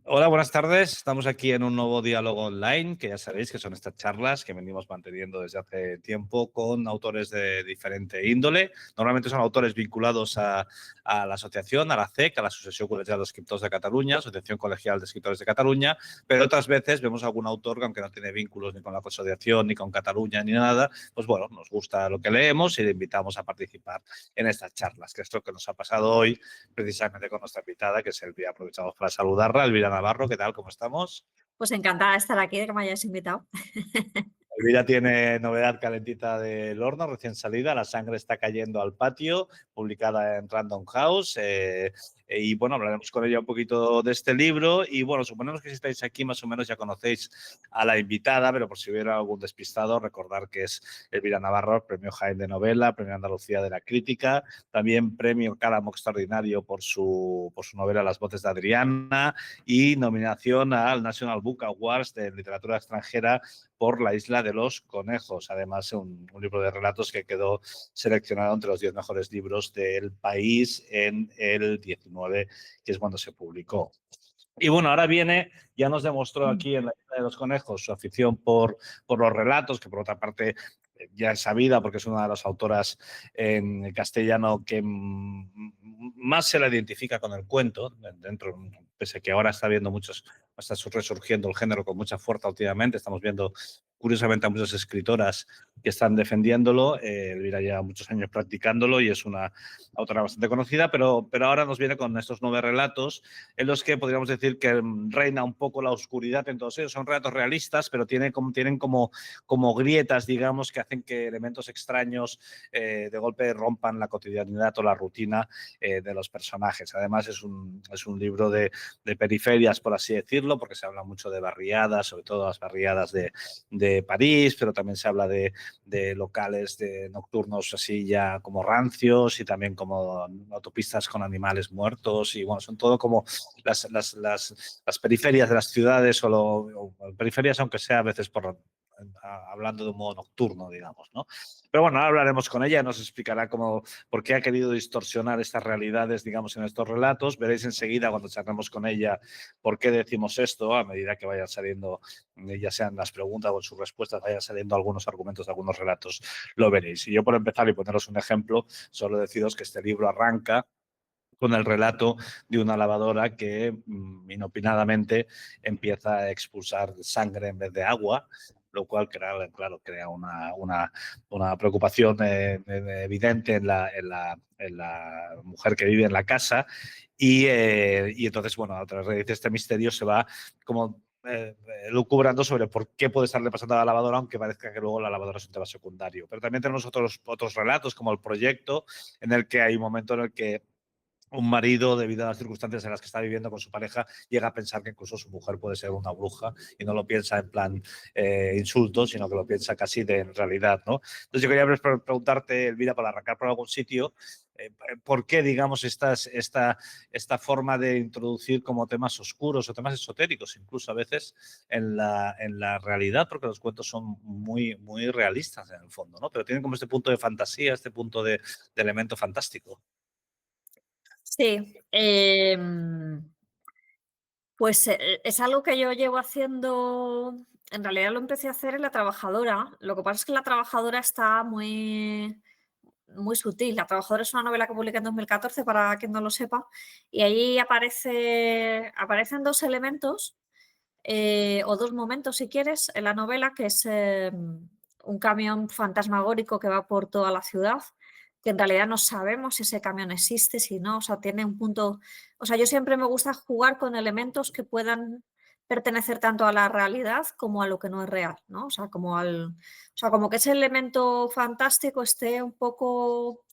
Hola, buenas tardes. Estamos aquí en un nuevo diálogo online, que ya sabéis que son estas charlas que venimos manteniendo desde hace tiempo con autores de diferente índole. Normalmente son autores vinculados a la asociación, a la CEC, a la Asociación Colegial de Escritores de Cataluña, Asociación Colegial de Escritores de Cataluña, pero otras veces vemos algún autor que, aunque no tiene vínculos ni con la asociación, ni con Cataluña, ni nada, pues bueno, nos gusta lo que leemos y le invitamos a participar en estas charlas, que es lo que nos ha pasado hoy precisamente con nuestra invitada, que es Elvira. Aprovechamos para saludarla. Elvira Navarro, ¿qué tal? ¿Cómo estamos? Pues encantada de estar aquí, de que me hayáis invitado. Elvira tiene novedad calentita del horno, recién salida. La sangre está cayendo al patio, publicada en Random House. Y bueno, hablaremos con ella un poquito de este libro. Y bueno, suponemos que si estáis aquí, más o menos ya conocéis a la invitada, pero por si hubiera algún despistado, recordar que es Elvira Navarro, premio Jaén de novela, premio Andalucía de la crítica, también premio Cálamo Extraordinario por su novela Las voces de Adriana y nominación al National Book Awards de literatura extranjera por La isla de los conejos. Además, un libro de relatos que quedó seleccionado entre los 10 mejores libros del país en el 19, que es cuando se publicó. Y bueno, ahora viene, ya nos demostró aquí en La isla de los conejos su afición por los relatos, que por otra parte ya es sabida porque es una de las autoras en castellano que más se la identifica con el cuento, dentro, pese a que ahora está viendo muchos, está resurgiendo el género con mucha fuerza últimamente, estamos viendo curiosamente a muchas escritoras que están defendiéndolo. Elvira lleva muchos años practicándolo y es una autora bastante conocida, pero ahora nos viene con estos 9 relatos en los que podríamos decir que reina un poco la oscuridad en todos ellos. Son relatos realistas, pero tienen como grietas, digamos, que hacen que elementos extraños de golpe rompan la cotidianidad o la rutina de los personajes. Además, es un libro de periferias, por así decirlo, porque se habla mucho de barriadas, sobre todo las barriadas de París, pero también se habla de locales de nocturnos así ya como rancios y también como autopistas con animales muertos y bueno, son todo como las periferias de las ciudades o periferias, aunque sea a veces hablando de un modo nocturno, digamos, ¿no? Pero bueno, ahora hablaremos con ella, nos explicará por qué ha querido distorsionar estas realidades, digamos, en estos relatos. Veréis enseguida cuando charlemos con ella por qué decimos esto, a medida que vayan saliendo, ya sean las preguntas o en sus respuestas, vayan saliendo algunos argumentos de algunos relatos, lo veréis. Y yo, por empezar y poneros un ejemplo, solo deciros que este libro arranca con el relato de una lavadora que inopinadamente empieza a expulsar sangre en vez de agua, lo cual crea una preocupación evidente en la mujer que vive en la casa y entonces, bueno, a través de este misterio se va como lucubrando sobre por qué puede estarle pasando a la lavadora, aunque parezca que luego la lavadora es un tema secundario. Pero también tenemos otros relatos, como El proyecto, en el que hay un momento en el que un marido, debido a las circunstancias en las que está viviendo con su pareja, llega a pensar que incluso su mujer puede ser una bruja y no lo piensa en plan insulto, sino que lo piensa casi en realidad, ¿no? Entonces yo quería preguntarte, Elvira, para arrancar por algún sitio, ¿por qué, digamos, esta forma de introducir como temas oscuros o temas esotéricos, incluso a veces en la realidad? Porque los cuentos son muy realistas en el fondo, ¿no? Pero tienen como este punto de fantasía, este punto de elemento fantástico. Sí, pues, es algo que yo llevo haciendo. En realidad lo empecé a hacer en La trabajadora. Lo que pasa es que La trabajadora está muy sutil. La trabajadora es una novela que publiqué en 2014, para quien no lo sepa, y ahí aparecen 2 elementos, o 2 momentos, si quieres, en la novela, que es, un camión fantasmagórico que va por toda la ciudad, que en realidad no sabemos si ese camión existe, si no, o sea, tiene un punto. O sea, yo siempre me gusta jugar con elementos que puedan pertenecer tanto a la realidad como a lo que no es real, ¿no? O sea, como que ese elemento fantástico esté un poco,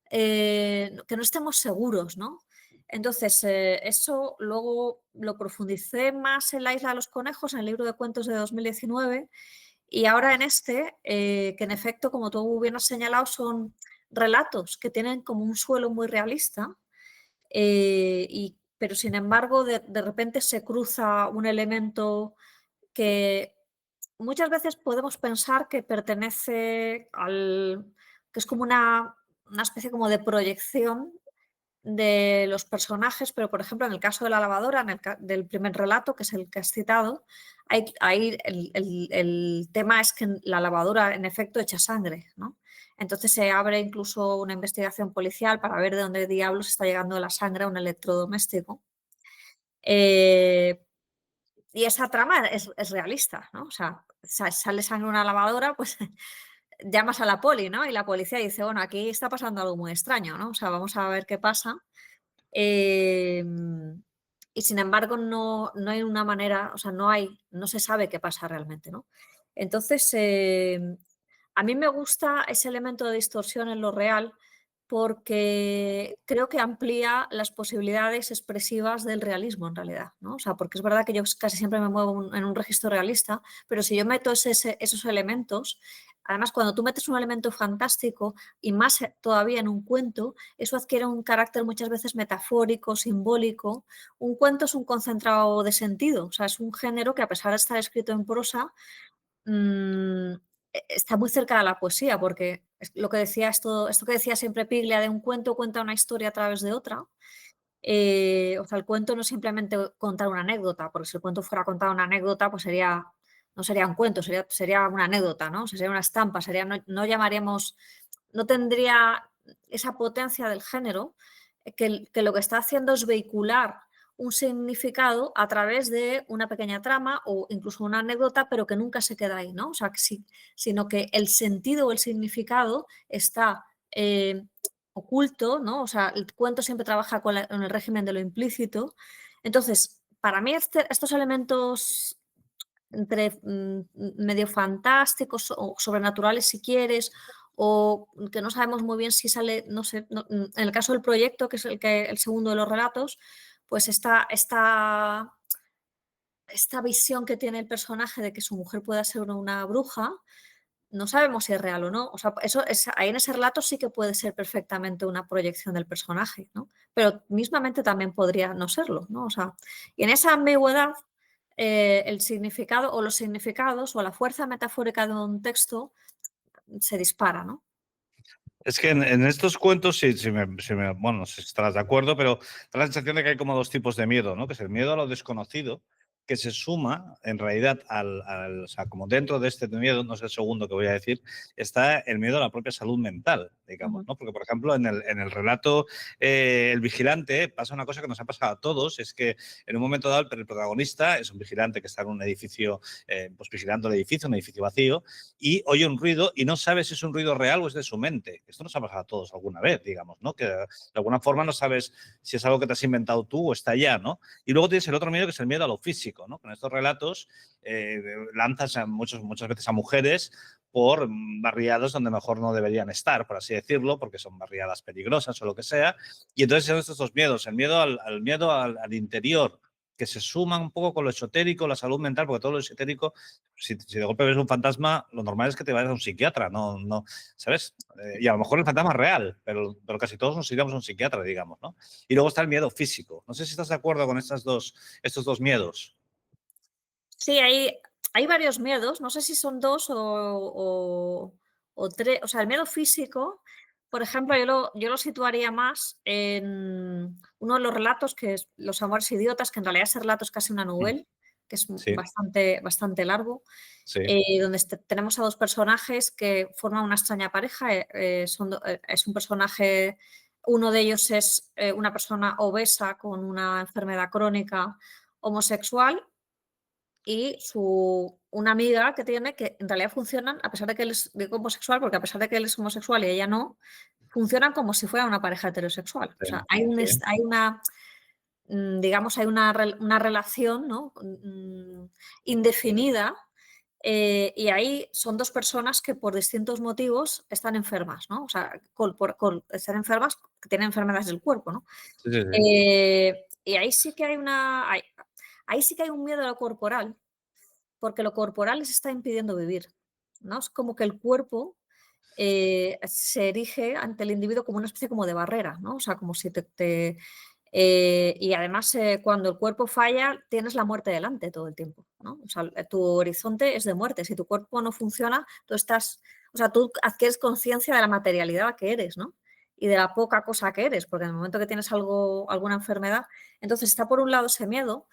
que no estemos seguros, ¿no? Entonces, eso luego lo profundicé más en La isla de los conejos, en el libro de cuentos de 2019, y ahora en este, que en efecto, como tú bien has señalado, son relatos que tienen como un suelo muy realista, pero sin embargo, de repente se cruza un elemento que muchas veces podemos pensar que pertenece que es como una especie como de proyección, de los personajes, pero por ejemplo en el caso de la lavadora, del primer relato, que es el que has citado, ahí el tema es que la lavadora en efecto echa sangre, ¿no? Entonces se abre incluso una investigación policial para ver de dónde diablos está llegando la sangre a un electrodoméstico. Eh, y esa trama es realista, ¿no? O sea, sale sangre en una lavadora, pues llamas a la poli, ¿no? Y la policía dice, bueno, aquí está pasando algo muy extraño, ¿no? O sea, vamos a ver qué pasa. Y sin embargo, no hay una manera, o sea, no se sabe qué pasa realmente, ¿no? Entonces, a mí me gusta ese elemento de distorsión en lo real porque creo que amplía las posibilidades expresivas del realismo en realidad, ¿no? O sea, porque es verdad que yo casi siempre me muevo en un registro realista, pero si yo meto esos elementos, además cuando tú metes un elemento fantástico y más todavía en un cuento, eso adquiere un carácter muchas veces metafórico, simbólico. Un cuento es un concentrado de sentido, o sea, es un género que a pesar de estar escrito en prosa, mm, está muy cerca de la poesía, porque es lo que decía esto que decía siempre Piglia de un cuento cuenta una historia a través de otra. O sea, el cuento no es simplemente contar una anécdota, porque si el cuento fuera contar una anécdota, pues no sería un cuento, sería una anécdota, ¿no? O sea, sería una estampa, no llamaríamos, no tendría esa potencia del género que lo que está haciendo es vehicular un significado a través de una pequeña trama o incluso una anécdota, pero que nunca se queda ahí, ¿no? O sea, sino que el sentido o el significado está oculto, ¿no? O sea, el cuento siempre trabaja con el régimen de lo implícito. Entonces, para mí estos elementos entre medio fantásticos o sobrenaturales si quieres, o que no sabemos muy bien si sale, no sé, en el caso del proyecto, que es el segundo de los relatos, pues esta visión que tiene el personaje de que su mujer pueda ser una bruja, no sabemos si es real o no. O sea, ahí en ese relato sí que puede ser perfectamente una proyección del personaje, ¿no? Pero mismamente también podría no serlo, ¿no? O sea, y en esa ambigüedad, el significado o los significados o la fuerza metafórica de un texto se dispara, ¿no? Es que en estos cuentos, bueno, no sé si estarás de acuerdo, pero da la sensación de que hay como dos tipos de miedo, ¿no? Que es el miedo a lo desconocido, que se suma en realidad o sea, como dentro de este miedo, no es el segundo que voy a decir, está el miedo a la propia salud mental, digamos, ¿no? Porque, por ejemplo, en el relato El vigilante pasa una cosa que nos ha pasado a todos, es que en un momento dado el protagonista es un vigilante que está en un edificio, pues vigilando el edificio, un edificio vacío, y oye un ruido y no sabe si es un ruido real o es de su mente. Esto nos ha pasado a todos alguna vez, digamos, ¿no? Que de alguna forma no sabes si es algo que te has inventado tú o está allá, ¿no? Y luego tienes el otro miedo, que es el miedo a lo físico, ¿no? Con estos relatos lanzas muchas veces a mujeres por barriadas donde mejor no deberían estar, por así decirlo, porque son barriadas peligrosas o lo que sea. Y entonces son estos dos miedos, el miedo al interior, que se suman un poco con lo esotérico, la salud mental, porque todo lo esotérico, si de golpe ves un fantasma, lo normal es que te vayas a un psiquiatra, no, ¿sabes? Y a lo mejor el fantasma es real, pero casi todos nos iríamos a un psiquiatra, digamos, ¿no? Y luego está el miedo físico. No sé si estás de acuerdo con estos dos miedos. Sí, hay varios miedos, no sé si son dos o tres. O sea, el miedo físico, por ejemplo, yo lo situaría más en uno de los relatos, que es Los amores idiotas, que en realidad ese relato es casi una novela, que es Sí, bastante largo, sí. donde tenemos a dos personajes que forman una extraña pareja. Es un personaje, uno de ellos es una persona obesa con una enfermedad crónica homosexual y una amiga que tiene que en realidad funcionan, a pesar de que él es homosexual, porque a pesar de que él es homosexual y ella no, funcionan como si fuera una pareja heterosexual. O Sí, sea, hay una, digamos, una relación, ¿no? Indefinida, y ahí son dos personas que por distintos motivos están enfermas, ¿no? O sea, están enfermas, que tienen enfermedades del cuerpo, ¿no? sí, sí, sí. Y ahí sí que ahí sí que hay un miedo a lo corporal, porque lo corporal les está impidiendo vivir, ¿no? Es como que el cuerpo se erige ante el individuo como una especie como de barrera, ¿no? O sea, como si y además, cuando el cuerpo falla, tienes la muerte delante todo el tiempo, ¿no? O sea, tu horizonte es de muerte. Si tu cuerpo no funciona, o sea, tú adquieres conciencia de la materialidad que eres, ¿no? y de la poca cosa que eres, porque en el momento que tienes algo, alguna enfermedad, entonces está por un lado ese miedo.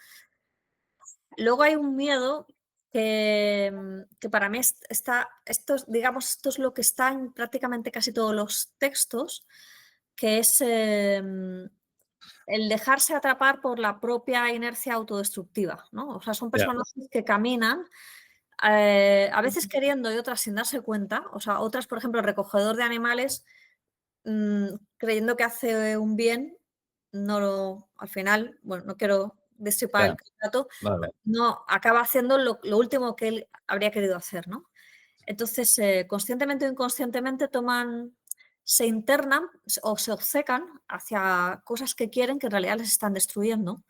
Luego hay un miedo que para mí esto es, digamos, esto es lo que está en prácticamente casi todos los textos, que es el dejarse atrapar por la propia inercia autodestructiva, ¿no? O sea, son Ya, personajes que caminan, a veces queriendo y otras sin darse cuenta. O sea, otras, por ejemplo, el recogedor de animales, creyendo que hace un bien, no lo, al final, bueno, no quiero destripar ya, el dato, vale, no, acaba haciendo lo último que él habría querido hacer, ¿no? Entonces, conscientemente o inconscientemente se internan o se obcecan hacia cosas que quieren que en realidad les están destruyendo.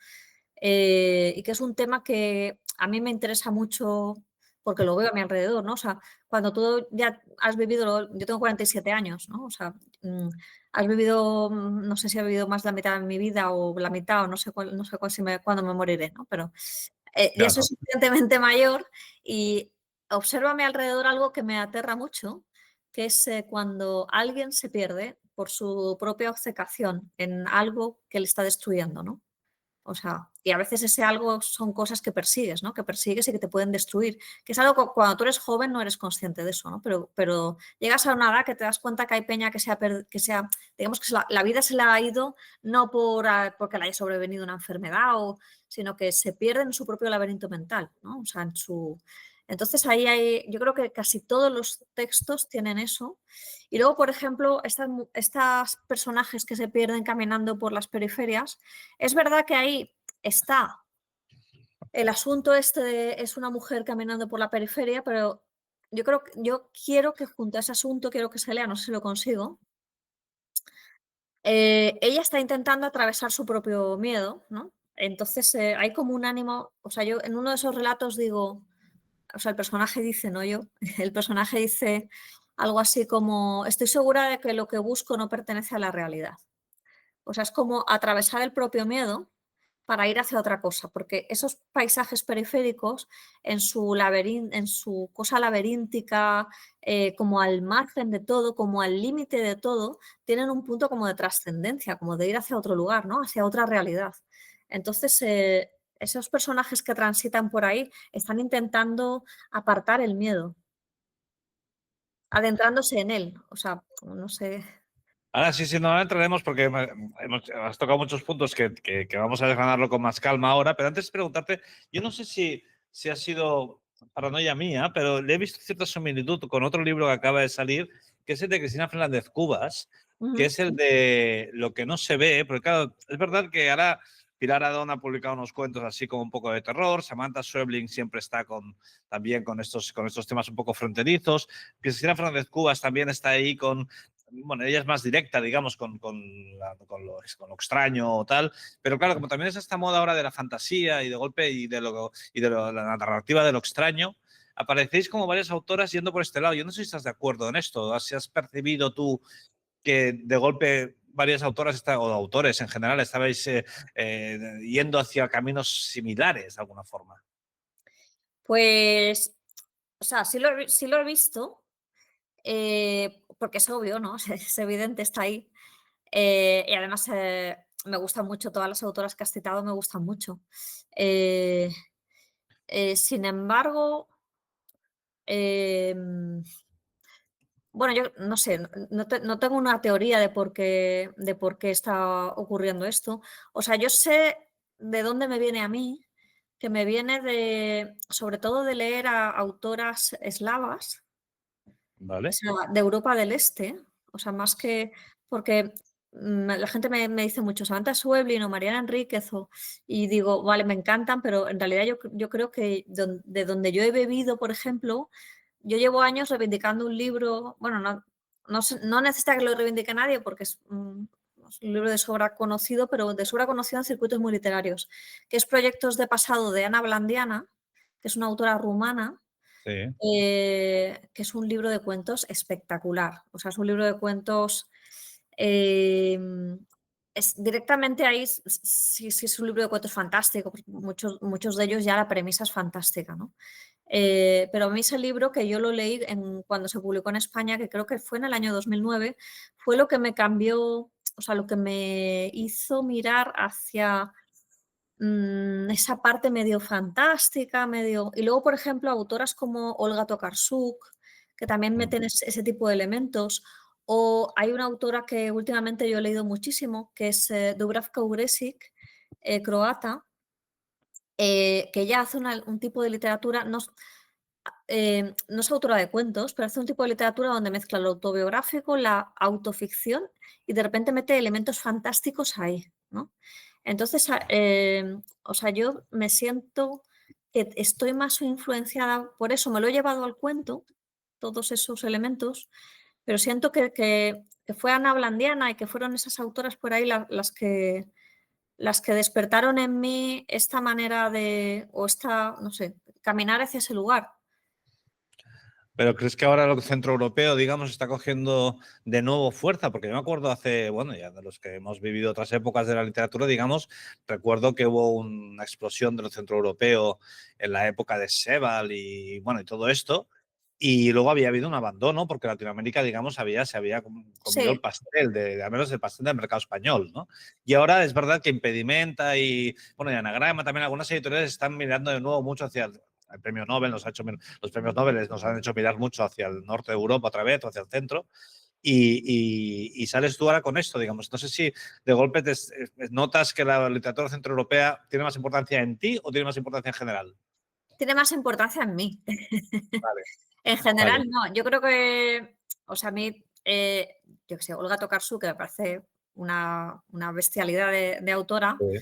Y que es un tema que a mí me interesa mucho porque lo veo a mi alrededor, ¿no? O sea, cuando tú ya has vivido, yo tengo 47 años, ¿no? O sea, mm, has vivido, no sé si he vivido más de la mitad de mi vida o la mitad o no sé cuál, cuándo me moriré, ¿no? Pero ya soy claro. suficientemente mayor y observo a mi alrededor algo que me aterra mucho, que es cuando alguien se pierde por su propia obcecación en algo que le está destruyendo, ¿no? O sea, y a veces ese algo son cosas que persigues, ¿no? Que persigues y que te pueden destruir. Que es algo que cuando tú eres joven no eres consciente de eso, ¿no? Pero llegas a una edad que te das cuenta que hay peña digamos que la vida se la ha ido no porque le haya sobrevenido una enfermedad, sino que se pierde en su propio laberinto mental, ¿no? O sea, Entonces ahí yo creo que casi todos los textos tienen eso. Y luego, por ejemplo, estas personajes que se pierden caminando por las periferias, es verdad que ahí está el asunto este es una mujer caminando por la periferia, pero yo quiero que junto a ese asunto, quiero que se lea, no sé si lo consigo, ella está intentando atravesar su propio miedo, ¿no? Entonces hay como un ánimo, o sea, yo en uno de esos relatos digo, o sea, el personaje dice, no yo, el personaje dice algo así como, estoy segura de que lo que busco no pertenece a la realidad. O sea, es como atravesar el propio miedo para ir hacia otra cosa, porque esos paisajes periféricos en su cosa laberíntica, como al margen de todo, como al límite de todo, tienen un punto como de trascendencia, como de ir hacia otro lugar, ¿no? Hacia otra realidad. Entonces, esos personajes que transitan por ahí están intentando apartar el miedo, adentrándose en él. O sea, no sé. Ahora sí, sí, no ahora entraremos porque has tocado muchos puntos que vamos a desgranarlo con más calma ahora, pero antes de preguntarte, yo no sé si ha sido paranoia mía, pero le he visto cierta similitud con otro libro que acaba de salir, que es el de Cristina Fernández Cubas, que Ujú. es el de Lo que no se ve, porque claro, es verdad que ahora Pilar Adón ha publicado unos cuentos así como un poco de terror, Samantha Schweblin siempre está también con estos temas un poco fronterizos, Cristina Fernández Cubas también está ahí bueno, ella es más directa, digamos, con lo extraño o tal, pero claro, como también es esta moda ahora de la fantasía y de golpe la narrativa de lo extraño, aparecéis como varias autoras yendo por este lado. Yo no sé si estás de acuerdo en esto, si has percibido tú que de golpe varias autoras o autores en general estabais yendo hacia caminos similares de alguna forma. Pues, o sea, sí lo he visto, porque es obvio, ¿no? Es evidente, está ahí. Y además me gustan mucho, todas las autoras que has citado me gustan mucho. Eh, Sin embargo, em, bueno, yo no sé, no tengo una teoría de por qué está ocurriendo esto. O sea, yo sé de dónde me viene a mí, que me viene sobre todo de leer a autoras eslavas, o ¿Vale? sea, de Europa del Este, o sea, más que porque la gente me dice mucho Samantha Schweblin o Mariana Enríquez, y digo, vale, me encantan, pero en realidad yo creo que de donde yo he bebido, por ejemplo, yo llevo años reivindicando un libro, bueno, no necesita que lo reivindique nadie porque es un libro de sobra conocido, pero de sobra conocido en circuitos muy literarios, que es Proyectos de pasado de Ana Blandiana, que es una autora rumana, Sí. que es un libro de cuentos espectacular. O sea, es un libro de cuentos. Directamente ahí, sí, sí, es un libro de cuentos fantástico. Muchos de ellos ya la premisa es fantástica, ¿no? Pero a mí ese libro, que yo lo leí cuando se publicó en España, que creo que fue en el año 2009, fue lo que me cambió, o sea, lo que me hizo mirar hacia esa parte medio fantástica, medio... Y luego, por ejemplo, autoras como Olga Tokarczuk, que también meten ese tipo de elementos. O hay una autora que últimamente yo he leído muchísimo, que es Dubravka Ugrešić, croata, que ella hace un tipo de literatura, no es autora de cuentos, pero hace un tipo de literatura donde mezcla lo autobiográfico, la autoficción y de repente mete elementos fantásticos ahí, ¿no? Entonces, o sea, yo me siento que estoy más influenciada por eso, me lo he llevado al cuento, todos esos elementos, pero siento que fue Ana Blandiana y que fueron esas autoras por ahí las que despertaron en mí esta manera de, o esta, no sé, caminar hacia ese lugar. Pero ¿crees que ahora el centro europeo, digamos, está cogiendo de nuevo fuerza? Porque yo me acuerdo hace, bueno, ya de los que hemos vivido otras épocas de la literatura, digamos, recuerdo que hubo una explosión del centro europeo en la época de Sebald y, bueno, y todo esto. Y luego había habido un abandono porque Latinoamérica, digamos, se había comido el Sí, pastel, al menos el pastel del mercado español, ¿no? Y ahora es verdad que Impedimenta y, bueno, y Anagrama, también algunas editoriales están mirando de nuevo mucho hacia el premio Nobel, los premios Nobel nos han hecho mirar mucho hacia el norte de Europa otra vez, o hacia el centro, y sales tú ahora con esto, digamos. No sé si de golpe notas que la literatura centroeuropea tiene más importancia en ti o tiene más importancia en general. tiene más importancia en mí. Vale, En vale. general, no. Yo creo que, o sea, a mí, yo qué sé, Olga Tokarczuk, que me parece una bestialidad de autora, Sí,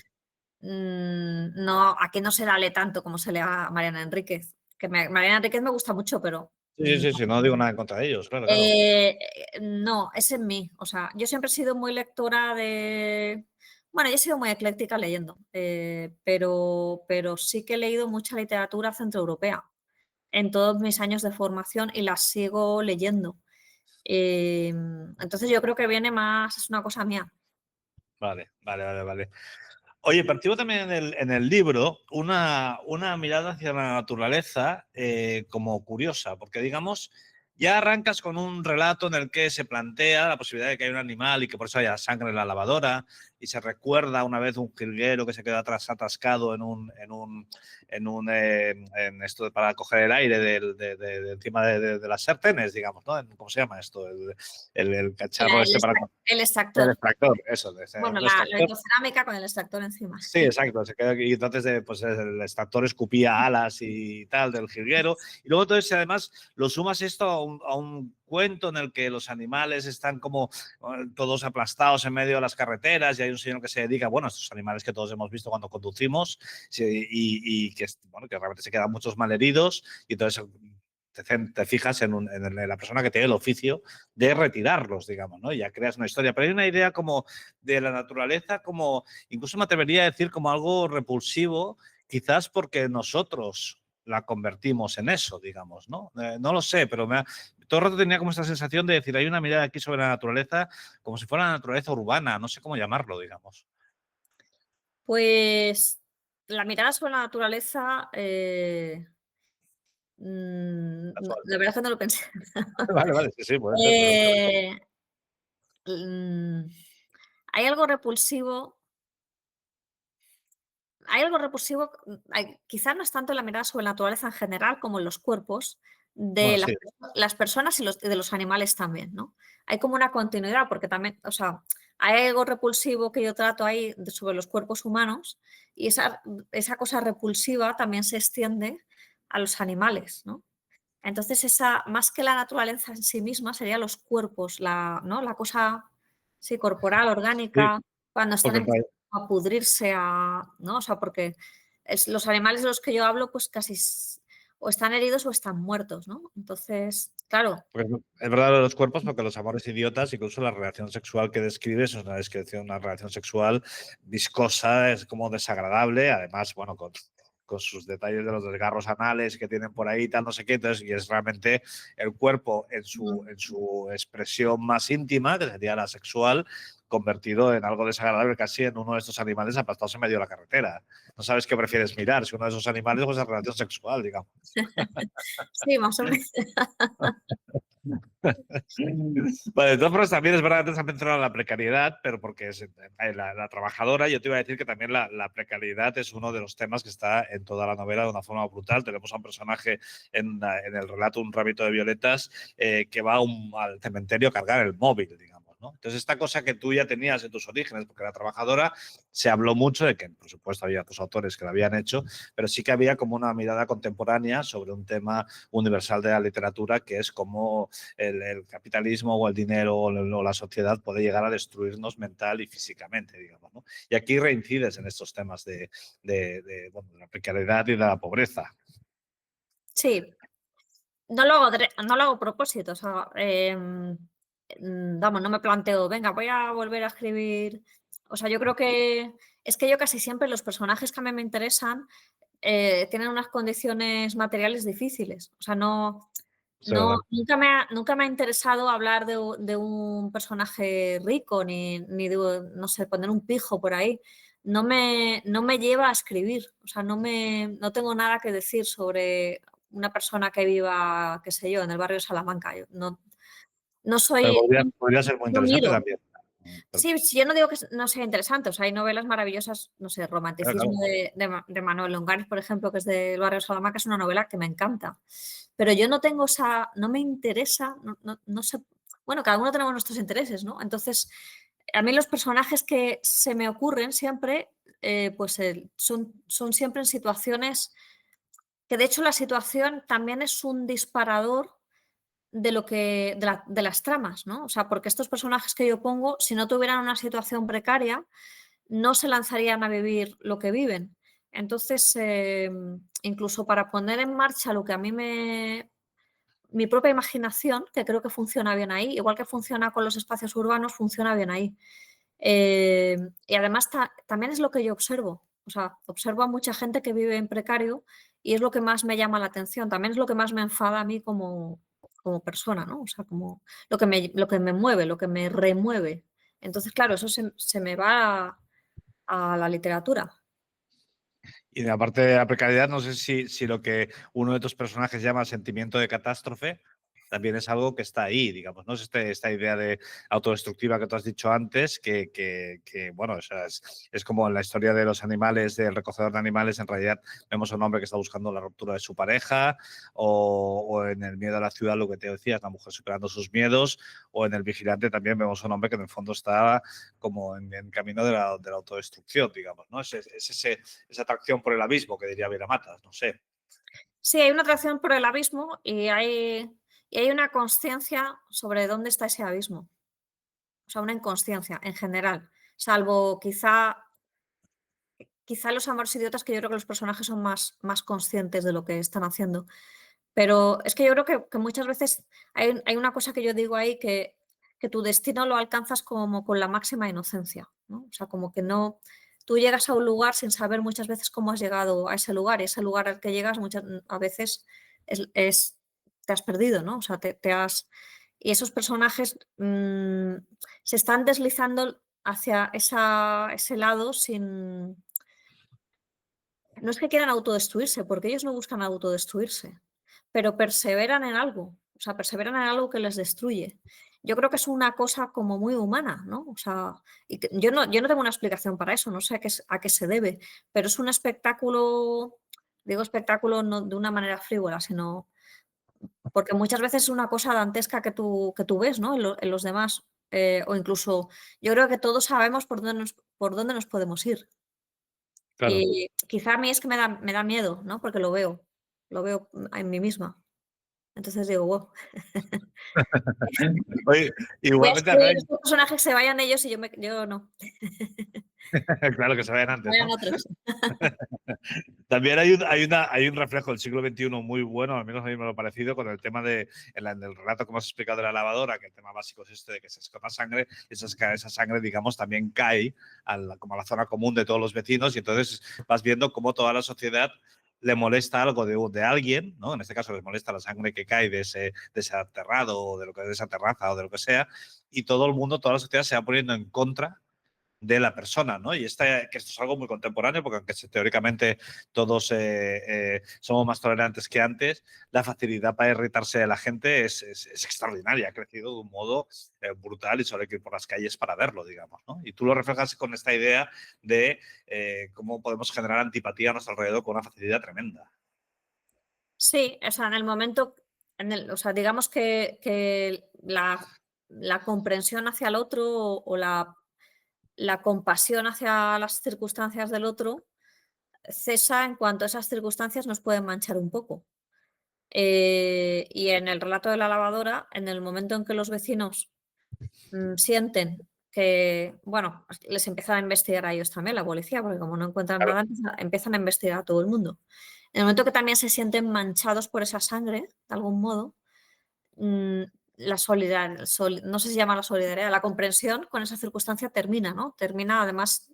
no, aquí no se la lee tanto como se lee a Mariana Enríquez. Mariana Enríquez me gusta mucho, pero sí, no digo nada en contra de ellos, claro, claro. no, es en mí. O sea, yo siempre he sido muy lectora de... Bueno, yo he sido muy ecléctica leyendo, pero sí que he leído mucha literatura centroeuropea en todos mis años de formación y las sigo leyendo. Entonces yo creo que viene más, es una cosa mía. Vale. Oye, partió también en el libro una mirada hacia la naturaleza como curiosa, porque digamos, ya arrancas con un relato en el que se plantea la posibilidad de que haya un animal y que por eso haya sangre en la lavadora, y se recuerda una vez un jilguero que se quedó atascado en esto para coger el aire de encima de las sartenes, digamos, ¿no? ¿Cómo se llama esto? El cacharro este para El el extractor. extractor, eso, Bueno, un la extractor. vitrocerámica con el extractor encima. Sí, exacto. Y entonces pues, el extractor escupía alas y tal del jilguero. Y luego entonces además lo sumas esto a un cuento en el que los animales están como todos aplastados en medio de las carreteras y hay un señor que se dedica, bueno, a estos animales que todos hemos visto cuando conducimos y que, bueno, que realmente se quedan muchos malheridos y entonces te fijas en la persona que tiene el oficio de retirarlos, digamos, ¿no? Y ya creas una historia. Pero hay una idea como de la naturaleza como incluso me atrevería a decir como algo repulsivo, quizás porque nosotros la convertimos en eso, digamos, ¿no? No lo sé, pero todo el rato tenía como esta sensación de decir, hay una mirada aquí sobre la naturaleza como si fuera la naturaleza urbana, no sé cómo llamarlo, digamos. Pues la mirada sobre la naturaleza, Casual. la verdad es que no lo pensé. Vale, sí, puede ser, pero... Eh, mm, hay algo repulsivo. Hay algo repulsivo, quizá no es tanto en la mirada sobre la naturaleza en general como en los cuerpos de Bueno, sí, las personas y de los animales también, ¿no? Hay como una continuidad, porque también, o sea, hay algo repulsivo que yo trato ahí sobre los cuerpos humanos y esa cosa repulsiva también se extiende a los animales, ¿no? Entonces, más que la naturaleza en sí misma, serían los cuerpos, ¿no? La cosa, sí, corporal, sí, orgánica, cuando están porque empezando a pudrirse, ¿no? O sea, porque los animales de los que yo hablo, pues casi o están heridos o están muertos, ¿no? Entonces, claro, es verdad lo de los cuerpos, porque los amores idiotas, incluso la relación sexual que describes, es una descripción, una relación sexual viscosa, es como desagradable, además, bueno, con sus detalles de los desgarros anales que tienen por ahí, tal, no sé qué, entonces, y es realmente el cuerpo en su expresión más íntima, que sería la sexual, convertido en algo desagradable, casi en uno de estos animales aplastados en medio de la carretera. No sabes qué prefieres mirar, si uno de esos animales o esa relación sexual, digamos. Sí, más o menos. Vale, de todas formas, también es verdad que antes has mencionado la precariedad, pero porque es la trabajadora, yo te iba a decir que también la precariedad es uno de los temas que está en toda la novela de una forma brutal. Tenemos a un personaje en el relato, un rabito de violetas, que va al cementerio a cargar el móvil, digamos, ¿no? Entonces, esta cosa que tú ya tenías en tus orígenes, porque era trabajadora, se habló mucho de que, por supuesto, había otros autores que lo habían hecho, pero sí que había como una mirada contemporánea sobre un tema universal de la literatura, que es cómo el capitalismo o el dinero o la sociedad puede llegar a destruirnos mental y físicamente, digamos, ¿no? Y aquí reincides en estos temas bueno, de la precariedad y de la pobreza. Sí, no lo hago a propósito, o sea, vamos, no me planteo, venga, voy a volver a escribir. O sea, yo creo que es que yo casi siempre los personajes que a mí me interesan tienen unas condiciones materiales difíciles. O sea, Sí, ¿verdad? nunca me ha interesado hablar de un personaje rico ni de, no sé, poner un pijo por ahí. No me lleva a escribir. O sea, no tengo nada que decir sobre una persona que viva, qué sé yo, en el barrio de Salamanca. Yo no Pero soy, podría ser muy no interesante miro. también. Sí, sí, yo no digo que no sea interesante, o sea, hay novelas maravillosas, no sé, Claro, Romanticismo claro. de Manuel Longares, por ejemplo, que es del barrio de Salamanca, es una novela que me encanta. Pero yo no tengo no me interesa, no sé, bueno, cada uno tenemos nuestros intereses, ¿no? Entonces, a mí los personajes que se me ocurren siempre, pues son siempre en situaciones que de hecho la situación también es un disparador de las tramas, ¿no? O sea, porque estos personajes que yo pongo, si no tuvieran una situación precaria, no se lanzarían a vivir lo que viven. Entonces, incluso para poner en marcha lo que a mí mi propia imaginación, que creo que funciona bien ahí, igual que funciona con los espacios urbanos, funciona bien ahí. Y además también es lo que yo observo. O sea, observo a mucha gente que vive en precario y es lo que más me llama la atención. También es lo que más me enfada a mí como persona, ¿no? O sea, como lo que me mueve, lo que me remueve. Entonces, claro, eso se me va a la literatura. Y aparte de la precariedad, no sé si lo que uno de tus personajes llama sentimiento de catástrofe también es algo que está ahí, digamos, ¿no? Es esta idea de autodestructiva que tú has dicho antes, bueno, o sea, es como en la historia de los animales, del recogedor de animales, en realidad vemos a un hombre que está buscando la ruptura de su pareja, o en el miedo a la ciudad, lo que te decía, la mujer superando sus miedos, o en el vigilante también vemos a un hombre que en el fondo está como en camino de la autodestrucción, digamos, ¿no? Esa atracción por el abismo que diría Vera Matas, no sé. Sí, hay una atracción por el abismo y hay una consciencia sobre dónde está ese abismo. O sea, una inconsciencia en general, salvo quizá los amores idiotas, que yo creo que los personajes son más conscientes de lo que están haciendo. Pero es que yo creo que muchas veces hay una cosa que yo digo ahí, que tu destino lo alcanzas como con la máxima inocencia, ¿no? O sea, como que no, tú llegas a un lugar sin saber muchas veces cómo has llegado a ese lugar, y ese lugar al que llegas a veces te has perdido, ¿no? O sea, y esos personajes se están deslizando hacia ese lado sin. No es que quieran autodestruirse, porque ellos no buscan autodestruirse, pero perseveran en algo, o sea, perseveran en algo que les destruye. Yo creo que es una cosa como muy humana, ¿no? O sea, yo no tengo una explicación para eso, no sé a qué se debe, pero es un espectáculo, digo espectáculo no de una manera frívola, sino porque muchas veces es una cosa dantesca que tú ves, ¿no? En los demás, o incluso yo creo que todos sabemos por dónde nos podemos ir. Claro. Y quizá a mí es que me da miedo, ¿no? Porque lo veo en mí misma. Entonces digo: "Guau, Oye, voy a igualmente escribir también, estos personajes que se vayan ellos y yo no, claro que se vayan que antes, vayan ¿no? otros". También hay un reflejo del siglo XXI muy bueno, al menos a mí me lo ha parecido, con el tema en el relato que hemos explicado de la lavadora, que el tema básico es este de que se escapa sangre, esa sangre, digamos, también cae como a la zona común de todos los vecinos, y entonces vas viendo cómo toda la sociedad le molesta algo de alguien, ¿no? En este caso les molesta la sangre que cae de ese aterrado o de esa terraza o de lo que sea, y todo el mundo, toda la sociedad se va poniendo en contra de la persona, ¿no? Y que esto es algo muy contemporáneo, porque aunque teóricamente todos somos más tolerantes que antes, la facilidad para irritarse de la gente es extraordinaria, ha crecido de un modo brutal y solo hay que ir por las calles para verlo, digamos, ¿no? Y tú lo reflejas con esta idea de cómo podemos generar antipatía a nuestro alrededor con una facilidad tremenda. Sí, o sea, en el momento, o sea, digamos que la comprensión hacia el otro o la compasión hacia las circunstancias del otro cesa en cuanto esas circunstancias nos pueden manchar un poco. Y en el relato de la lavadora, en el momento en que los vecinos sienten que, bueno, les empiezan a investigar a ellos también, la policía, porque como no encuentran Claro. nada, empiezan a investigar a todo el mundo. En el momento que también se sienten manchados por esa sangre, de algún modo, mm, la solidaridad, no sé si llama la solidaridad, la comprensión con esa circunstancia termina, ¿no? Termina además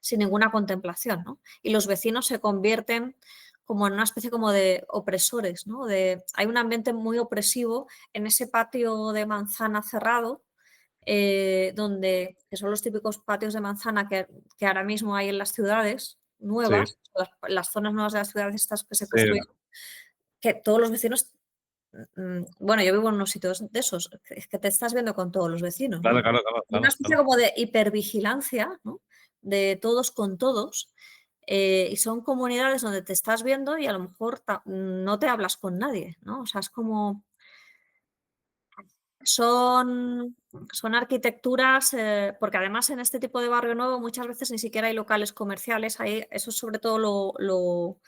sin ninguna contemplación, ¿no? Y los vecinos se convierten como en una especie como de opresores, ¿no? Hay un ambiente muy opresivo en ese patio de manzana cerrado, donde, que son los típicos patios de manzana que ahora mismo hay en las ciudades Sí, nuevas, las zonas nuevas de las ciudades estas que se sí, construyen, que todos los vecinos, bueno, yo vivo en unos sitios de esos, es que te estás viendo con todos los vecinos, claro, ¿no? claro, claro, Una claro, especie claro. como de hipervigilancia, ¿no? De todos con todos, y son comunidades donde te estás viendo y a lo mejor no te hablas con nadie, ¿no? O sea, es como son, son arquitecturas, porque además en este tipo de barrio nuevo muchas veces ni siquiera hay locales comerciales, eso sobre todo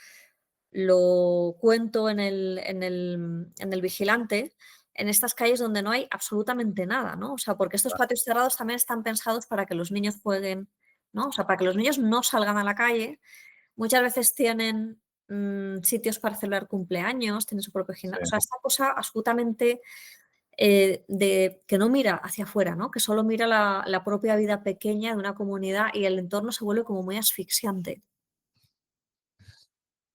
lo cuento en el Vigilante, en estas calles donde no hay absolutamente nada, ¿no? O sea, porque estos patios cerrados también están pensados para que los niños jueguen, ¿no? O sea, para que los niños no salgan a la calle. Muchas veces tienen sitios para celebrar cumpleaños, tienen su propio Sí. gimnasio. O sea, esta cosa absolutamente de que no mira hacia afuera, ¿no? Que solo mira la propia vida pequeña de una comunidad y el entorno se vuelve como muy asfixiante.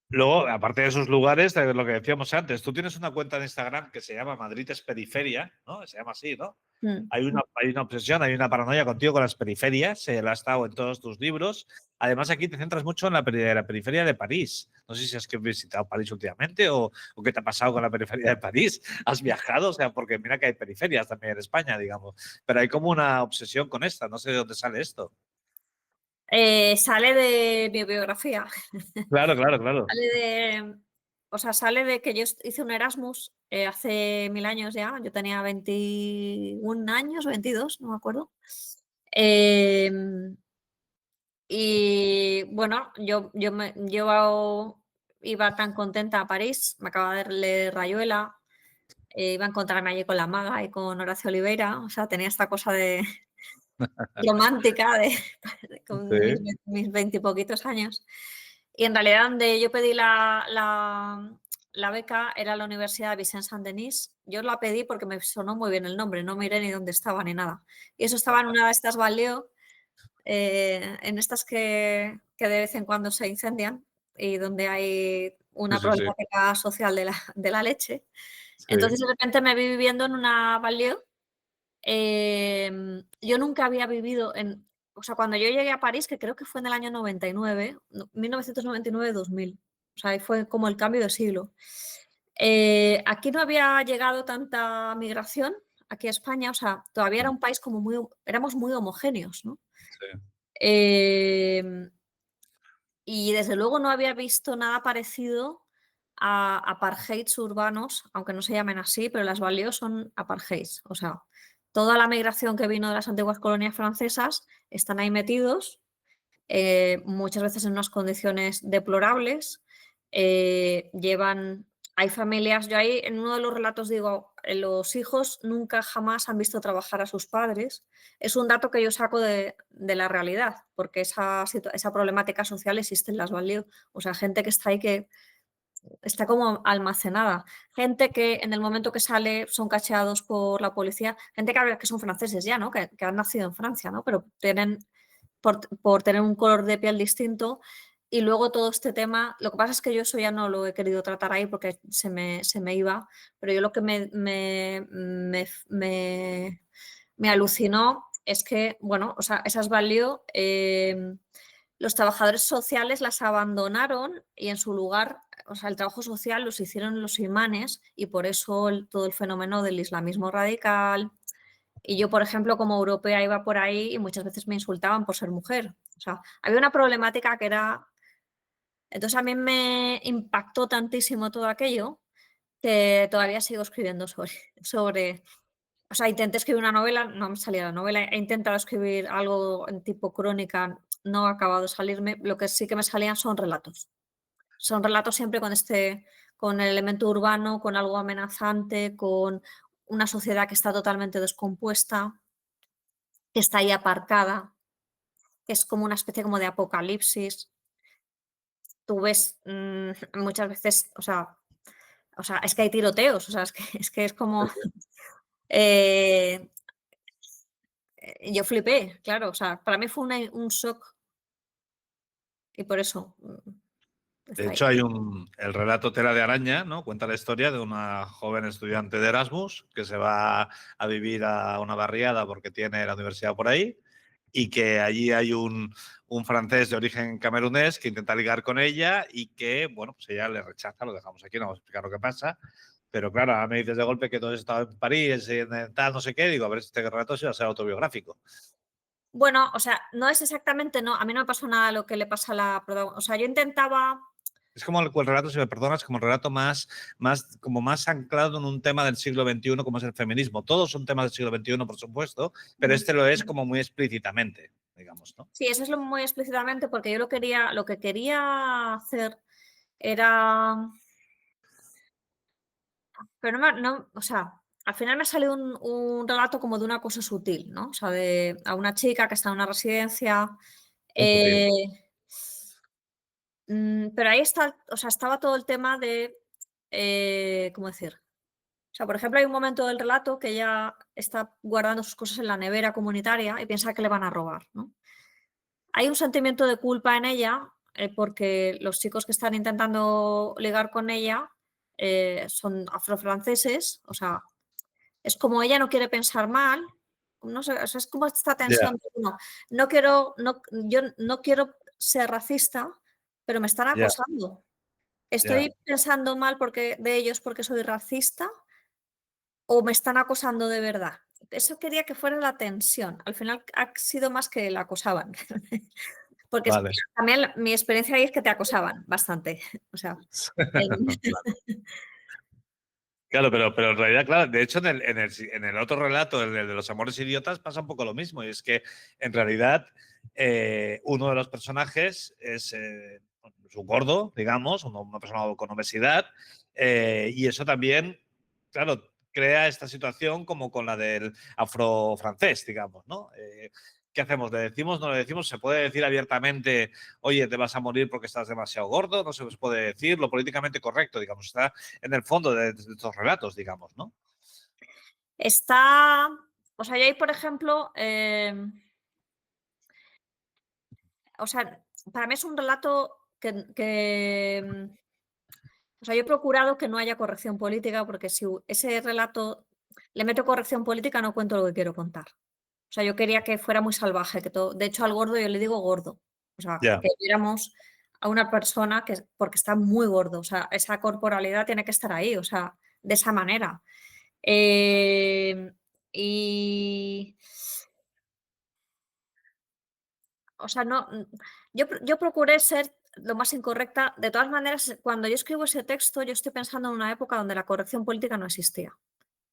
Luego, aparte de esos lugares, de lo que decíamos antes, tú tienes una cuenta de Instagram que se llama Madrid es Periferia, ¿no? Se llama así, ¿no? Mm. Hay una obsesión, hay una paranoia contigo con las periferias, la ha estado en todos tus libros. Además, aquí te centras mucho en la periferia de París. No sé si has visitado París últimamente o qué te ha pasado con la periferia de París. ¿Has viajado? O sea, porque mira que hay periferias también en España, digamos. Pero hay como una obsesión con esta. No sé de dónde sale esto. Sale de mi biografía. Claro, claro, claro. Sale de que yo hice un Erasmus hace 1000 años ya. Yo tenía 21 años, 22, no me acuerdo. Em, y bueno, yo iba tan contenta a París, me acababa de leer Rayuela, iba a encontrarme allí con la maga y con Horacio Oliveira, o sea, tenía esta cosa de romántica con mis Sí. 20 y poquitos años. Y en realidad donde yo pedí la beca era la Universidad de Vicence Saint-Denis. Yo la pedí porque me sonó muy bien el nombre, no miré ni dónde estaba ni nada. Y eso estaba en una de estas Valeo, en estas que de vez en cuando se incendian y donde hay Sí, una sí, sí. problemática social de la leche. Entonces Sí. de repente me vi viviendo en una Valeo. Yo nunca había vivido o sea, cuando yo llegué a París, que creo que fue en el año 99, 1999-2000, o sea, ahí fue como el cambio de siglo. Aquí no había llegado tanta migración, aquí a España, o sea, todavía era un país como éramos muy homogéneos, ¿no? Sí. Em, y desde luego no había visto nada parecido a apartheids urbanos, aunque no se llamen así, pero las Baleos son apartheids. O sea, toda la migración que vino de las antiguas colonias francesas están ahí metidos, muchas veces en unas condiciones deplorables. Hay familias, yo ahí en uno de los relatos digo, los hijos nunca jamás han visto trabajar a sus padres. Es un dato que yo saco de la realidad, porque esa problemática social existe en las Valeo. O sea, gente que está ahí que está como almacenada. Gente que en el momento que sale son cacheados por la policía. Gente que son franceses ya, ¿no? Que han nacido en Francia, ¿no? Pero por tener un color de piel distinto Y luego todo este tema, lo que pasa es que yo eso ya no lo he querido tratar ahí porque se me iba, pero yo lo que me alucinó es que, bueno, o sea, esas value, los trabajadores sociales las abandonaron y en su lugar, o sea, el trabajo social los hicieron los imanes y por eso todo el fenómeno del islamismo radical. Y yo, por ejemplo, como europea iba por ahí y muchas veces me insultaban por ser mujer. O sea, había una problemática que era... Entonces a mí me impactó tantísimo todo aquello que todavía sigo escribiendo sobre o sea, intenté escribir una novela, no me salía la novela, he intentado escribir algo en tipo crónica, no ha acabado de salirme, lo que sí que me salían son relatos. Son relatos siempre con el elemento urbano, con algo amenazante, con una sociedad que está totalmente descompuesta, que está ahí aparcada, que es como una especie como de apocalipsis. Tú ves muchas veces, o sea, es que hay tiroteos, o sea, es que es como... eh, yo flipé, claro, o sea, para mí fue un shock y por eso De está ahí. hecho, el relato Tela de Araña, ¿no? Cuenta la historia de una joven estudiante de Erasmus que se va a vivir a una barriada porque tiene la universidad por ahí y que allí hay un francés de origen camerunés que intenta ligar con ella y que, bueno, pues ella le rechaza, lo dejamos aquí, no vamos a explicar lo que pasa. Pero claro, ahora me dices de golpe que todo estaba en París, en tal, no sé qué, digo, a ver si este relato se va a ser autobiográfico. Bueno, o sea, no es exactamente, no, a mí no me pasó nada lo que le pasa a la protagonista. O sea, yo intentaba, Es como el relato, si me perdonas, como el relato como más anclado en un tema del siglo XXI, como es el feminismo. Todos son temas del siglo XXI, por supuesto, pero este lo es como muy explícitamente, digamos, ¿no? sí, eso es lo muy explícitamente porque yo lo que quería hacer era, pero no, o sea, al final me salió un relato como de una cosa sutil, ¿no? O sea, de a una chica que está en una residencia. Muy sutil. eh, pero ahí está, o sea, estaba todo el tema de, ¿cómo decir? O sea, por ejemplo, hay un momento del relato que ella está guardando sus cosas en la nevera comunitaria y piensa que le van a robar, ¿no? Hay un sentimiento de culpa en ella porque los chicos que están intentando ligar con ella son afrofranceses, o sea, es como ella no quiere pensar mal, no sé, o sea, es como esta Ya, tensión de, no quiero, yo no quiero ser racista, pero me están ya, acosando. ya. ¿Estoy pensando mal de ellos porque soy racista o me están acosando de verdad? Eso quería que fuera la tensión. Al final ha sido más que la acosaban. Porque Vale. también mi experiencia ahí es que te acosaban bastante. O sea, en- Claro. Claro, pero en realidad, claro, de hecho, en el otro relato, el de los amores idiotas, pasa un poco lo mismo. Y es que, en realidad, uno de los personajes es un gordo, digamos, una persona con obesidad, y eso también, claro, crea esta situación como con la del afro-francés, digamos, ¿no? ¿Qué hacemos? ¿Le decimos, no le decimos? ¿Se puede decir abiertamente, oye, te vas a morir porque estás demasiado gordo? No se puede decir lo políticamente correcto, digamos. Está en el fondo de estos relatos, digamos, ¿no? está, o sea, yo ahí, por ejemplo, o sea, para mí es un relato o sea, yo he procurado que no haya corrección política porque si ese relato le meto corrección política no cuento lo que quiero contar. O sea, yo quería que fuera muy salvaje, que todo, de hecho al gordo yo le digo gordo, o sea, Ya, que viéramos a una persona que, porque está muy gordo, o sea, esa corporalidad tiene que estar ahí, o sea, de esa manera. Eh, y, o sea, no, yo procuré ser lo más incorrecta. De todas maneras, cuando yo escribo ese texto, yo estoy pensando en una época donde la corrección política no existía.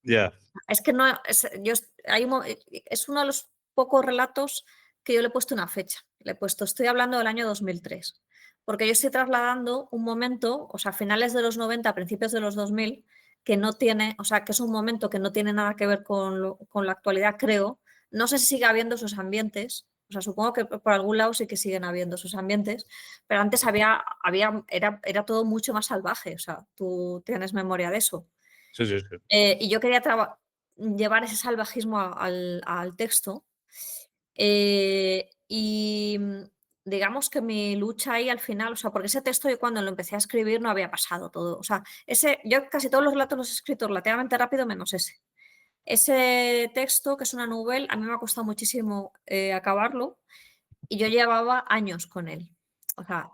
ya, Es que no, es uno de los pocos relatos que yo le he puesto una fecha. Le he puesto, estoy hablando del año 2003, porque yo estoy trasladando un momento, o sea, finales de los 90, principios de los 2000, que no tiene, o sea, que es un momento que no tiene nada que ver con la actualidad, creo. No sé si sigue habiendo esos ambientes, o sea, supongo que por algún lado sí que siguen habiendo esos ambientes, pero antes era todo mucho más salvaje, o sea, tú tienes memoria de eso. sí, sí, sí. Y yo quería llevar ese salvajismo al texto. Y digamos que mi lucha ahí al final, o sea, porque ese texto yo cuando lo empecé a escribir no había pasado todo. O sea, yo casi todos los relatos los he escrito relativamente rápido menos ese. Ese texto, que es una novela, a mí me ha costado muchísimo acabarlo y yo llevaba años con él. O sea,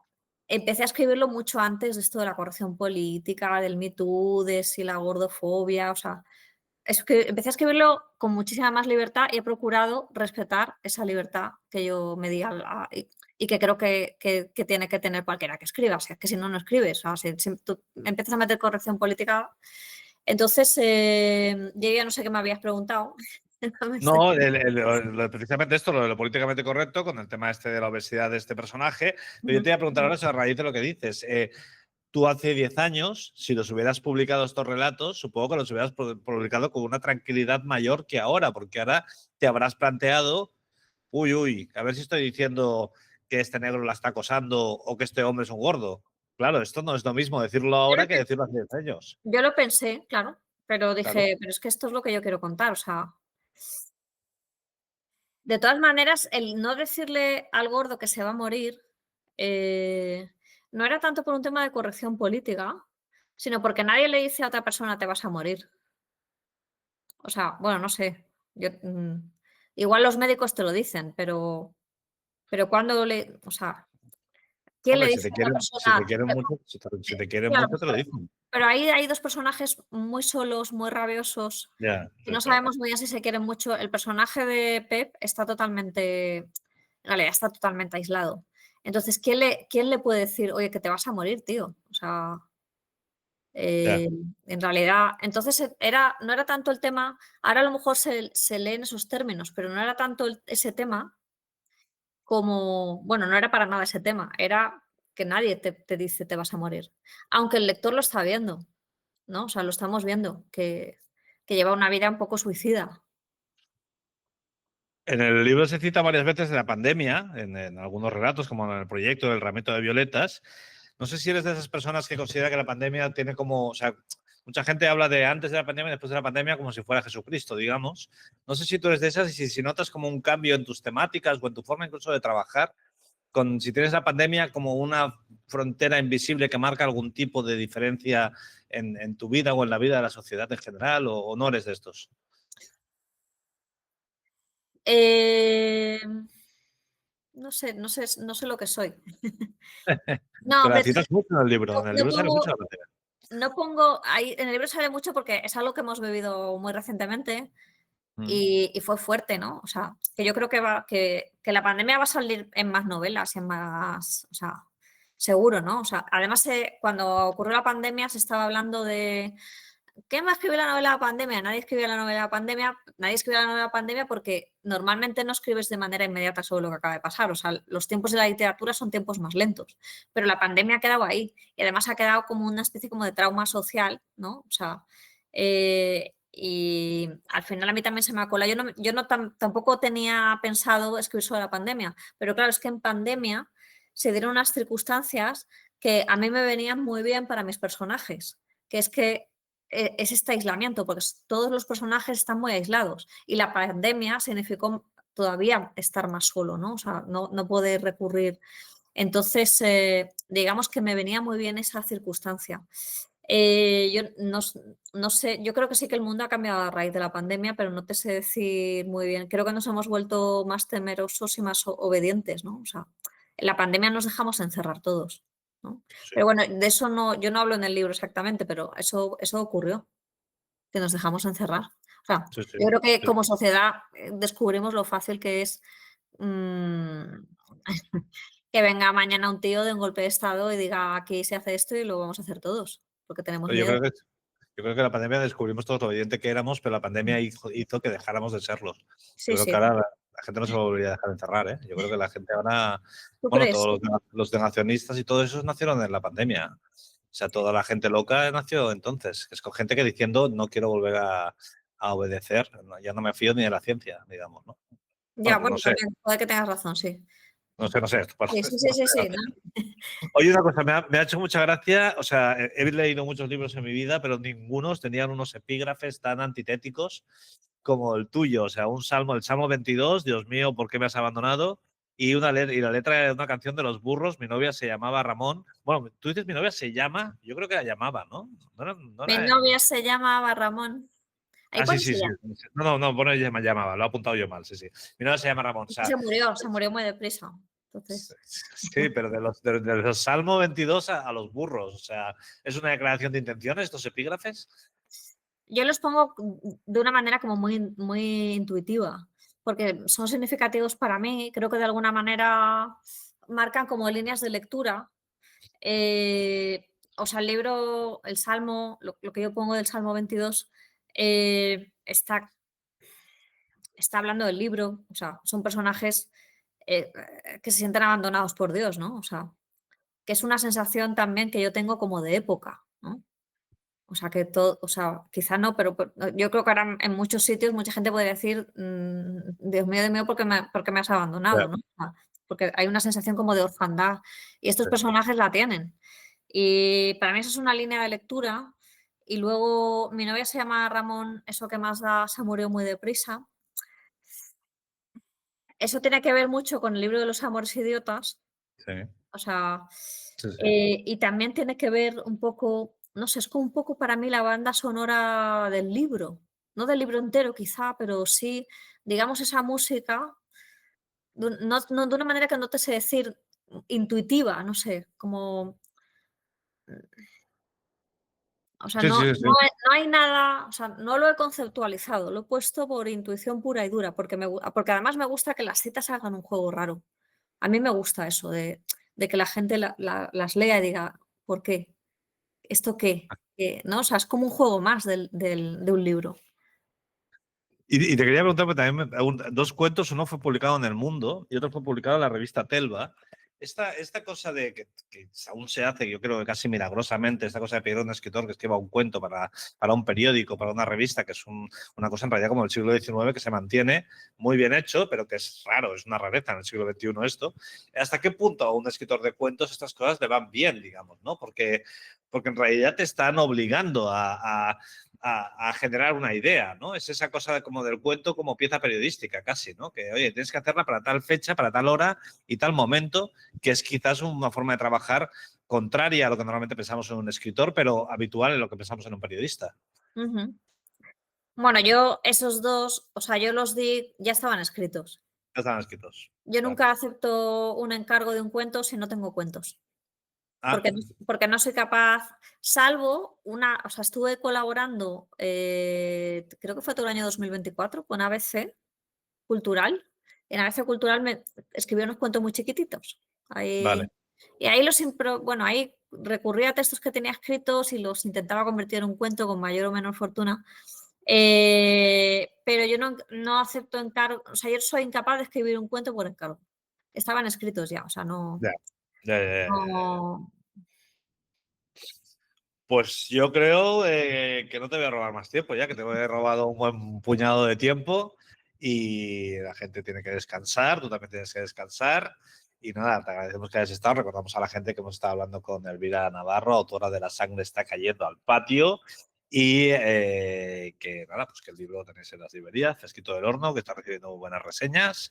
empecé a escribirlo mucho antes de esto de la corrección política, del Me Too, de si la gordofobia, o sea, es que empecé a escribirlo con muchísima más libertad y he procurado respetar esa libertad que yo me di y que creo que tiene que tener cualquiera que escriba. O sea, que si no, no escribes. O sea, si tú empiezas a meter corrección política. Entonces, yo ya no sé qué me habías preguntado. No me sé. No, precisamente esto, lo de lo políticamente correcto, con el tema este de la obesidad de este personaje. Pero yo te Ujú. voy a preguntar ahora a raíz de lo que dices. Tú hace 10 años, si los hubieras publicado estos relatos, supongo que los hubieras publicado con una tranquilidad mayor que ahora, porque ahora te habrás planteado, uy, a ver si estoy diciendo que este negro la está acosando o que este hombre es un gordo. Claro, esto no es lo mismo decirlo Yo ahora lo que pen decirlo hace 10 años. yo lo pensé, claro, pero Claro. dije: "Pero es que esto es lo que yo quiero contar", o sea, de todas maneras, el no decirle al gordo que se va a morir, eh, no era tanto por un tema de corrección política, sino porque nadie le dice a otra persona: "Te vas a morir". O sea, bueno, no sé, igual los médicos te lo dicen, pero cuando o sea, ¿quién le Hombre, dice a otra si te persona? quieren mucho, si te quieren Claro, mucho, te lo dicen. pero ahí hay 2 personajes muy solos, muy rabiosos, Ya, y está no claro. sabemos muy bien si se quieren mucho. El personaje de Pep está totalmente, en realidad está totalmente aislado. Entonces, ¿quién le puede decir: "Oye, que te vas a morir, tío"? O sea, Ya. en realidad, entonces no era tanto el tema, ahora a lo mejor se lee en esos términos, pero no era tanto ese tema como, bueno, no era para nada ese tema, era que nadie te dice: "Te vas a morir", aunque el lector lo está viendo. ¿No? O sea, lo estamos viendo, que lleva una vida un poco suicida. En el libro se cita varias veces de la pandemia, en algunos relatos, como en el proyecto del ramito de violetas. No sé si eres de esas personas que considera que la pandemia tiene como, o sea, mucha gente habla de antes de la pandemia y después de la pandemia como si fuera Jesucristo, digamos. No sé si tú eres de esas y si notas como un cambio en tus temáticas o en tu forma incluso de trabajar, con si tienes la pandemia como una frontera invisible que marca algún tipo de diferencia en tu vida o en la vida de la sociedad en general, o no eres de estos. Em, no sé lo que soy. No, Pero la hombre, citas mucho no en el no libro sale mucho pongo la pandemia. no pongo ahí en el libro sale mucho porque es algo que hemos vivido muy recientemente Mm. y fue fuerte, ¿no? O sea, que yo creo que la pandemia va a salir en más novelas, en más, o sea, seguro, ¿no? O sea, además, cuando ocurrió la pandemia se estaba hablando de ¿quién va a escribir la novela de la pandemia? Nadie escribía la novela de la pandemia, nadie escribía la novela de la pandemia porque normalmente no escribes de manera inmediata sobre lo que acaba de pasar. O sea, los tiempos de la literatura son tiempos más lentos, pero la pandemia ha quedado ahí y además ha quedado como una especie como de trauma social, ¿no? O sea, y al final a mí también se me ha colado. Yo no tampoco tenía pensado escribir sobre la pandemia, pero claro, es que en pandemia se dieron unas circunstancias que a mí me venían muy bien para mis personajes, que es que es este aislamiento, porque todos los personajes están muy aislados y la pandemia significó todavía estar más solo, ¿no? O sea, no poder recurrir. Entonces, digamos que me venía muy bien esa circunstancia. Yo no sé, yo creo que sí que el mundo ha cambiado a raíz de la pandemia, pero no te sé decir muy bien. Creo que nos hemos vuelto más temerosos y más obedientes, ¿no? O sea, en la pandemia nos dejamos encerrar todos, ¿no? Sí, Pero bueno, de eso yo no hablo en el libro exactamente, pero eso ocurrió, que nos dejamos encerrar. O sea, sí, sí, yo creo que sí. como sociedad descubrimos lo fácil que es mm, que venga mañana un tío de un golpe de estado y diga aquí se hace esto y lo vamos a hacer todos, porque tenemos Pero miedo. yo creo que la pandemia descubrimos todo lo obediente que éramos, pero la pandemia hizo que dejáramos de serlos. Yo Sí, creo que sí. ahora la gente no se volvería a dejar encerrar, ¿eh? Yo creo que la gente ahora, ¿Tú bueno, crees? todos los negacionistas y todos esos nacieron en la pandemia. O sea, toda la gente loca nació entonces. Es con gente que diciendo no quiero volver a obedecer, ya no me fío ni de la ciencia, digamos, ¿no? Ya, Bueno, pues no bueno, sé, también puede que tengas razón, sí. no sé, esto Sí, sí, sí, sí, sí, ¿no? Oye, una cosa, me ha hecho mucha gracia, o sea, he leído muchos libros en mi vida, pero ningunos tenían unos epígrafes tan antitéticos como el tuyo. O sea, un salmo, el Salmo 22, Dios mío, ¿por qué me has abandonado? y la letra de una canción de Los Burros. Mi novia se llamaba Ramón. Bueno, tú dices mi novia se llama, yo creo que la llamaba, ¿no? No Mi era novia se llama Ramón. Ahí sí, pone sí, se sí. llama. No, bueno, ella me llamaba, lo he apuntado yo mal, sí, sí. Mi novia se llama Ramón. O sea, Se murió muy deprisa. sí, Entonces, sí, pero de los Salmo 22 a los burros. O sea, ¿es una declaración de intenciones estos epígrafes? yo los pongo de una manera como muy, muy intuitiva, porque son significativos para mí. Creo que de alguna manera marcan como líneas de lectura. O sea, el libro, el Salmo, lo que yo pongo del Salmo 22, está hablando del libro. O sea, son personajes que se sienten abandonados por Dios, ¿no? O sea, que es una sensación también que yo tengo como de época, ¿no? O sea, que todo, o sea, quizá no, pero yo creo que ahora en muchos sitios mucha gente podría decir, Dios mío, ¿por qué me has Ya, abandonado? ¿no? O sea, porque hay una sensación como de orfandad y estos sí. personajes la tienen. Y para mí eso es una línea de lectura. Y luego mi novia se llama Ramón, eso que más da, se murió muy deprisa. Eso tiene que ver mucho con el libro de los amores idiotas. Sí, O sea, sí, sí. y también tiene que ver un poco, no sé, es como un poco para mí la banda sonora del libro, no del libro entero quizá, pero sí, digamos, esa música, no de una manera que no te sé decir, intuitiva, no sé, como, o sea, Sí, sí, sí. no hay nada, o sea, no lo he conceptualizado, lo he puesto por intuición pura y dura, porque además me gusta que las citas hagan un juego raro. A mí me gusta eso de que la gente las lea y diga, ¿por qué? ¿Esto qué? ¿No? O sea, es como un juego más de un libro. Y te quería preguntar, porque también dos cuentos, uno fue publicado en El Mundo y otro fue publicado en la revista Telva. Esta cosa de que aún se hace, yo creo que casi milagrosamente, esta cosa de pedir a un escritor que escriba un cuento para un periódico, para una revista, que es una cosa en realidad como del siglo XIX que se mantiene muy bien hecho, pero que es raro, es una rareza en el siglo XXI esto. ¿Hasta qué punto a un escritor de cuentos estas cosas le van bien, digamos, ¿no? Porque en realidad te están obligando a generar una idea, ¿no? Es esa cosa como del cuento como pieza periodística casi, ¿no? Que, oye, tienes que hacerla para tal fecha, para tal hora y tal momento, que es quizás una forma de trabajar contraria a lo que normalmente pensamos en un escritor, pero habitual en lo que pensamos en un periodista. Ujú. Bueno, yo esos dos, o sea, yo los di, ya estaban escritos. Ya están escritos. Yo Vale. nunca acepto un encargo de un cuento si no tengo cuentos, Ah, porque no soy capaz, salvo o sea, estuve colaborando, creo que fue todo el año 2024 con ABC Cultural. En ABC Cultural me escribí unos cuentos muy chiquititos. vale. Ahí, y ahí bueno, ahí recurría a textos que tenía escritos y los intentaba convertir en un cuento con mayor o menor fortuna. Pero yo no acepto encargo, o sea, yo soy incapaz de escribir un cuento por encargo. Estaban escritos ya, o sea, Ya, ya. no. Pues yo creo que no te voy a robar más tiempo ya, que te he robado un buen puñado de tiempo y la gente tiene que descansar, tú también tienes que descansar. Y nada, te agradecemos que hayas estado. Recordamos a la gente que hemos estado hablando con Elvira Navarro, autora de La sangre está cayendo al patio. Y que nada, pues que el libro lo tenéis en las librerías, Fresquito del Horno, que está recibiendo buenas reseñas.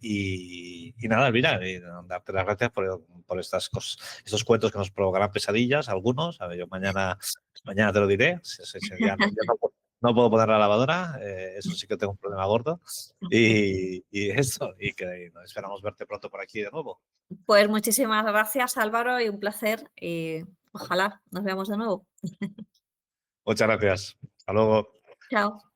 Y nada, Elvira, darte las gracias por estas cosas, estos cuentos que nos provocarán pesadillas, algunos. A ver, yo mañana te lo diré. Ya no puedo poner la lavadora, eso sí que tengo un problema gordo. Y eso, y que esperamos verte pronto por aquí de nuevo. Pues muchísimas gracias, Álvaro, y un placer. Y ojalá nos veamos de nuevo. Muchas gracias. Hasta luego. Chao.